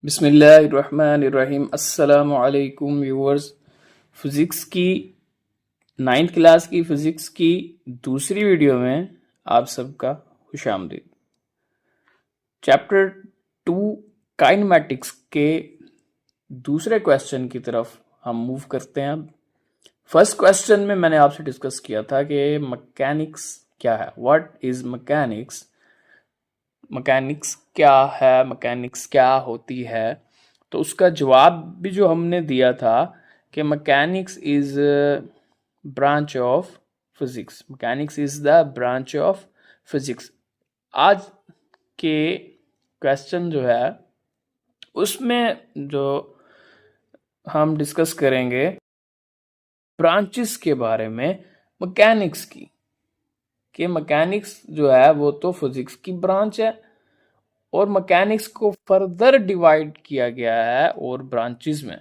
बिस्मिल्लाहिर्रहमानिर्रहीम। अस्सलामु अलैकुम व्यूअर्स। फिज़िक्स की 9th क्लास की फ़िज़िक्स की दूसरी वीडियो में आप सबका खुशामदीद। चैप्टर 2 काइनेमैटिक्स के दूसरे क्वेश्चन की तरफ हम मूव करते हैं। फर्स्ट क्वेश्चन में मैंने आपसे डिस्कस किया था कि मैकेनिक्स क्या है, व्हाट इज़ मैकेनिक्स, मैकेनिक्स क्या है, मैकेनिक्स क्या होती है। तो उसका जवाब भी जो हमने दिया था कि mechanics is branch of physics, mechanics is the branch of physics. आज के क्वेश्चन जो है उसमें जो हम डिस्कस करेंगे ब्रांचेस के बारे में मैकेनिक्स की, कि मैकेनिक्स जो है वो तो फिजिक्स की ब्रांच है और मैकेनिक्स को फर्दर डिवाइड किया गया है और ब्रांचेस में।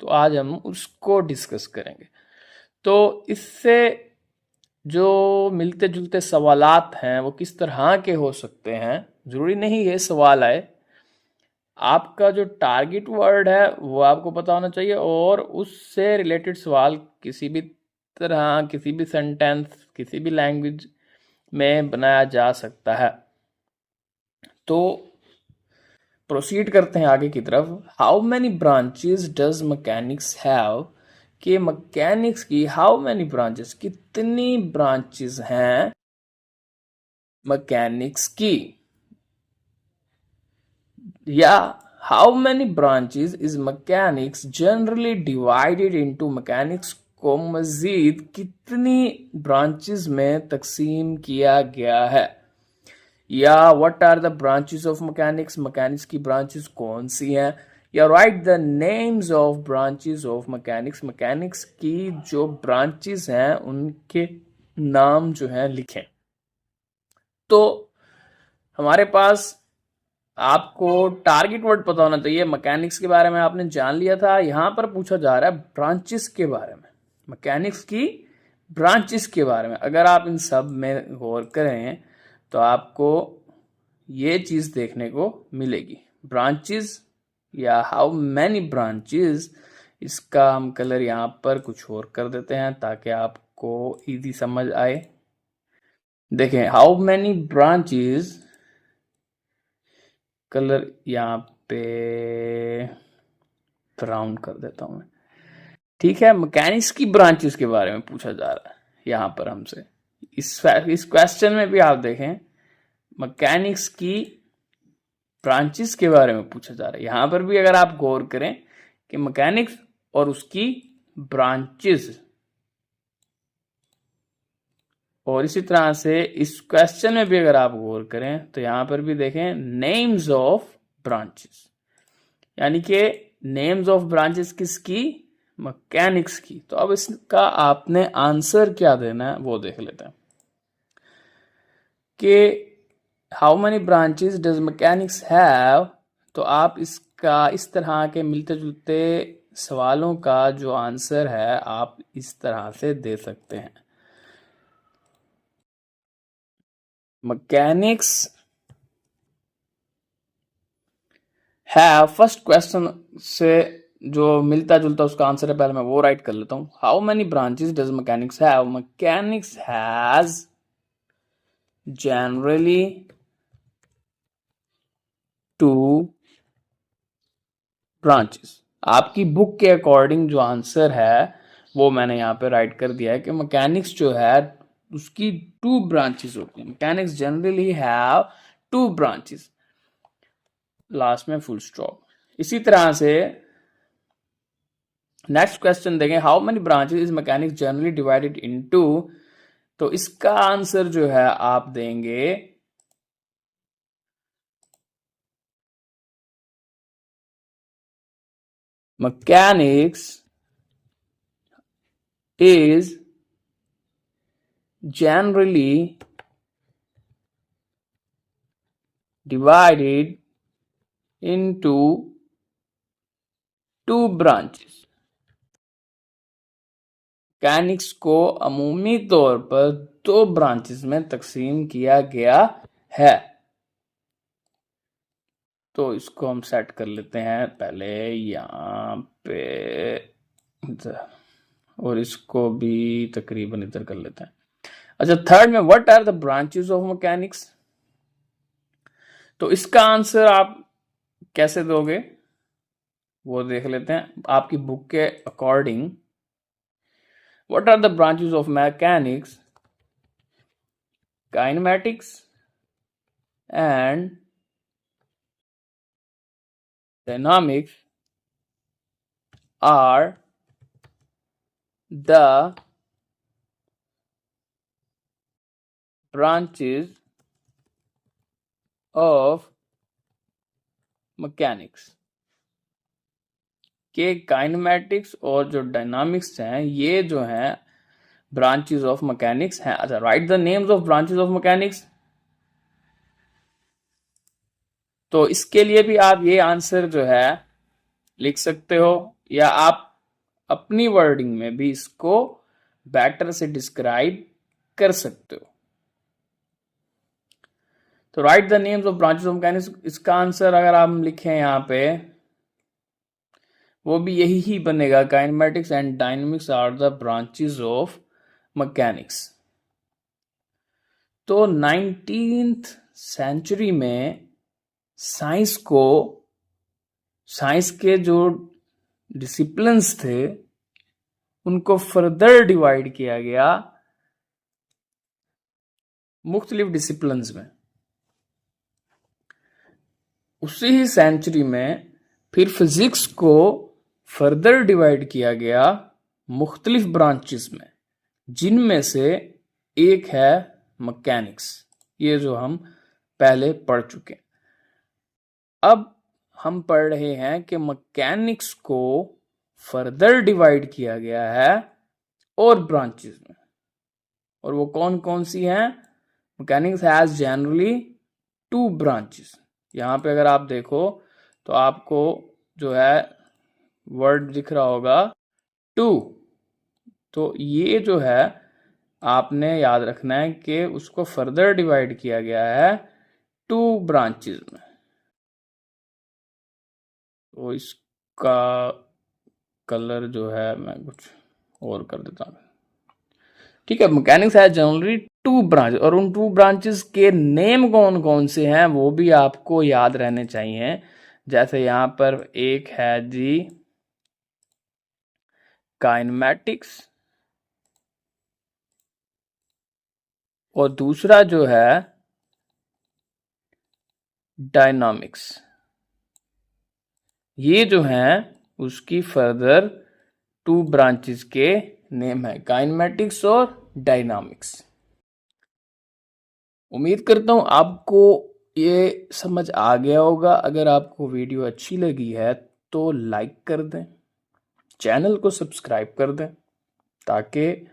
तो आज हम उसको डिस्कस करेंगे। तो इससे जो मिलते जुलते सवालात हैं वो किस तरह के हो सकते हैं, ज़रूरी नहीं है सवाल आए, आपका जो टारगेट वर्ड है वो आपको पता होना चाहिए और उससे रिलेटेड सवाल किसी भी तरह, किसी भी सेंटेंस, किसी भी लैंग्वेज में बनाया जा सकता है। तो प्रोसीड करते हैं आगे की तरफ। How many branches does mechanics have, कि मैकेनिक्स की हाउ मैनी ब्रांचेस, कितनी ब्रांचेस हैं मैकेनिक्स की, या how many branches is mechanics generally divided into, mechanics को मजीद कितनी ब्रांचेस में तकसीम किया गया है, या what are the branches of mechanics, mechanics की ब्रांचेस कौन सी हैं, या write the names of branches of mechanics, mechanics की जो ब्रांचेस हैं उनके नाम जो हैं लिखें। तो हमारे पास आपको टारगेट वर्ड पता होना चाहिए। मैकेनिक्स के बारे में आपने जान लिया था, यहां पर पूछा जा रहा है ब्रांचेस के बारे में, मैकेनिक्स की ब्रांचेस के बारे में। अगर आप इन सब में गौर करें तो आपको ये चीज देखने को मिलेगी, ब्रांचेस या हाउ मैनी ब्रांचेस। इसका हम कलर यहां पर कुछ और कर देते हैं ताकि आपको इजी समझ आए। देखें, हाउ मैनी ब्रांचेस, कलर यहाँ पे ब्राउन कर देता हूं मैं, ठीक है। मैकेनिक्स की ब्रांचेस के बारे में पूछा जा रहा है यहाँ पर हमसे। इस क्वेश्चन में भी आप देखें मैकेनिक्स की ब्रांचेस के बारे में पूछा जा रहा है। यहां पर भी अगर आप गौर करें कि मैकेनिक्स और उसकी ब्रांचेस, और इसी तरह से इस क्वेश्चन में भी अगर आप गौर करें तो यहां पर भी देखें नेम्स ऑफ ब्रांचेस, यानी कि नेम्स ऑफ ब्रांचेस किसकी, मैकेनिक्स की। तो अब इसका आपने आंसर क्या देना है वो देख लेते हैं कि how many branches does mechanics have. तो आप इसका इस तरह के मिलते जुलते सवालों का जो आंसर है आप इस तरह से दे सकते हैं। मैकेनिक्स है, फर्स्ट क्वेश्चन से जो मिलता जुलता उसका आंसर है, पहले मैं वो राइट कर लेता हूं। How many branches does mechanics have, mechanics has generally 2 branches. आपकी बुक के अकॉर्डिंग जो आंसर है वो मैंने यहाँ पे राइट कर दिया है कि मैकेनिक्स जो है उसकी 2 ब्रांचेस होती हैं। Mechanics generally have 2 branches, last में फुल स्टॉप। इसी तरह से नेक्स्ट क्वेश्चन देखें, how many branches is mechanics generally divided into. तो इसका आंसर जो है आप देंगे mechanics is generally divided into 2 branches। Mechanics को अमूमी तौर पर 2 ब्रांचेस में तकसीम किया गया है। तो इसको हम सेट कर लेते हैं पहले यहाँ पे और इसको भी तकरीबन इधर कर लेते हैं। अच्छा, थर्ड में what are the branches of mechanics, तो इसका आंसर आप कैसे दोगे वो देख लेते हैं आपकी बुक के according. What are the branches of mechanics, kinematics and dynamics are the branches of mechanics के काइनेमैटिक्स और जो डायनामिक्स हैं ये जो हैं ब्रांचेस ऑफ मैकेनिक्स हैं। अच्छा, right the names of branches of mechanics, तो इसके लिए भी आप ये आंसर जो है लिख सकते हो या आप अपनी वर्डिंग में भी इसको बेटर से डिस्क्राइब कर सकते हो। तो right the names of branches of mechanics, इसका आंसर अगर आप लिखें यहाँ पे वो भी यही ही बनेगा, kinematics and dynamics are the branches of mechanics. तो 19th सेंचुरी में साइंस के जो डिसिप्लिन्स थे उनको फर्दर डिवाइड किया गया मुख्तलिफ डिसिप्लिन्स में। उसी ही सेंचुरी में फिर फिजिक्स को फर्दर डिवाइड किया गया मुख्तलिफ ब्रांचेस में, जिनमें से एक है मैकेनिक्स, ये जो हम पहले पढ़ चुके हैं। अब हम पढ़ रहे हैं कि मैकेनिक्स को फर्दर डिवाइड किया गया है और ब्रांचेस में, और वो कौन कौन सी हैं। Mechanics has generally 2 branches. यहाँ पे अगर आप देखो तो आपको जो है वर्ड दिख रहा होगा 2, तो ये जो है आपने याद रखना है कि उसको फर्दर डिवाइड किया गया है 2 ब्रांचेस में। तो इसका कलर जो है मैं कुछ और कर देता हूँ, ठीक है। मैकेनिक्स है जनरली 2 ब्रांच, और उन 2 ब्रांचेस के नेम कौन कौन से हैं वो भी आपको याद रहने चाहिए। जैसे यहां पर एक है जी काइनेमैटिक्स और दूसरा जो है डायनामिक्स। ये जो हैं उसकी फर्दर 2 ब्रांचेस के नेम है, काइनेमैटिक्स और डायनामिक्स। उम्मीद करता हूं आपको ये समझ आ गया होगा। अगर आपको वीडियो अच्छी लगी है तो लाइक कर दें, चैनल को सब्सक्राइब कर दें, ताकि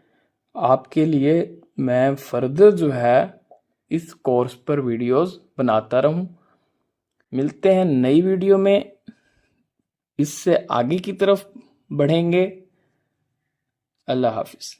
आपके लिए मैं फर्दर जो है इस कोर्स पर वीडियोस बनाता रहूं। मिलते हैं नई वीडियो में, इससे आगे की तरफ बढ़ेंगे। अल्लाह हाफिज।